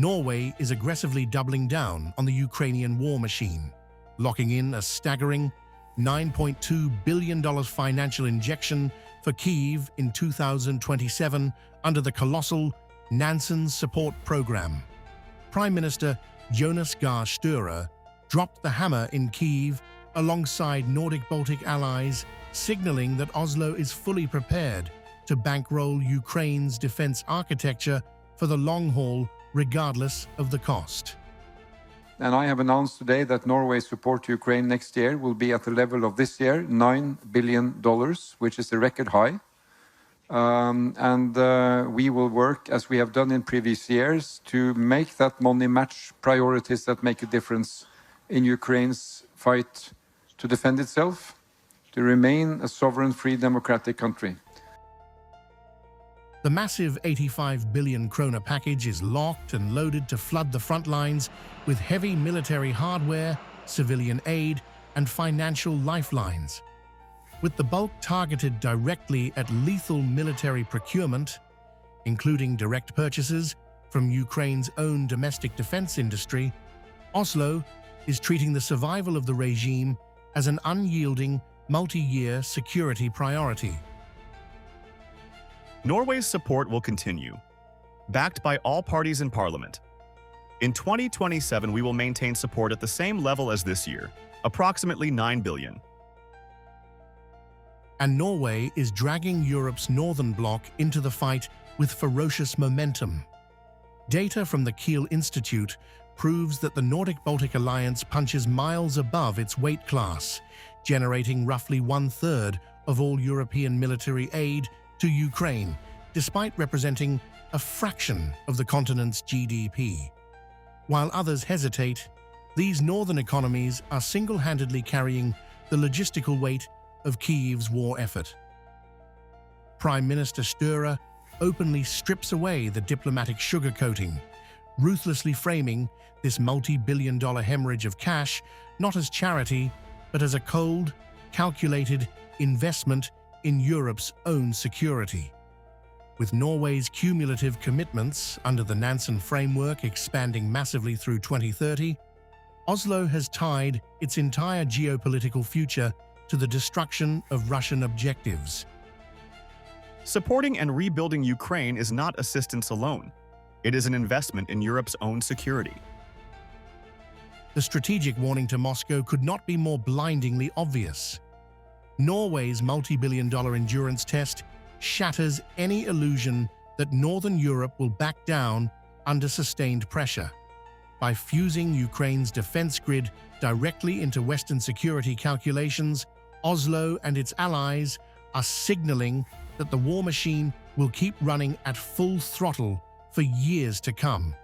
Norway is aggressively doubling down on the Ukrainian war machine, locking in a staggering $9.2 billion financial injection for Kyiv in 2027 under the colossal Nansen Support Programme. Prime Minister Jonas Gahr Støre dropped the hammer in Kyiv alongside Nordic-Baltic allies, signaling that Oslo is fully prepared to bankroll Ukraine's defense architecture for the long haul, regardless of the cost. And I have announced today that Norway's support to Ukraine next year will be at the level of this year, $9 billion, which is a record high. We will work, as we have done in previous years, to make that money match priorities that make a difference in Ukraine's fight to defend itself, to remain a sovereign, free, democratic country. The massive 85 billion kroner package is locked and loaded to flood the front lines with heavy military hardware, civilian aid, and financial lifelines. With the bulk targeted directly at lethal military procurement, including direct purchases from Ukraine's own domestic defense industry, Oslo is treating the survival of the regime as an unyielding, multi-year security priority. Norway's support will continue, backed by all parties in Parliament. In 2027, we will maintain support at the same level as this year, approximately $9 billion. And Norway is dragging Europe's northern bloc into the fight with ferocious momentum. Data from the Kiel Institute proves that the Nordic-Baltic alliance punches miles above its weight class, generating roughly 1/3 of all European military aid to Ukraine, despite representing a fraction of the continent's GDP. While others hesitate, these northern economies are single-handedly carrying the logistical weight of Kyiv's war effort. Prime Minister Støre openly strips away the diplomatic sugarcoating, ruthlessly framing this multi-billion-dollar hemorrhage of cash not as charity, but as a cold, calculated investment in Europe's own security. With Norway's cumulative commitments under the Nansen framework expanding massively through 2030, Oslo has tied its entire geopolitical future to the destruction of Russian objectives. Supporting and rebuilding Ukraine is not assistance alone. It is an investment in Europe's own security. The strategic warning to Moscow could not be more blindingly obvious. Norway's multi-billion-dollar endurance test shatters any illusion that Northern Europe will back down under sustained pressure. By fusing Ukraine's defense grid directly into Western security calculations, Oslo and its allies are signaling that the war machine will keep running at full throttle for years to come.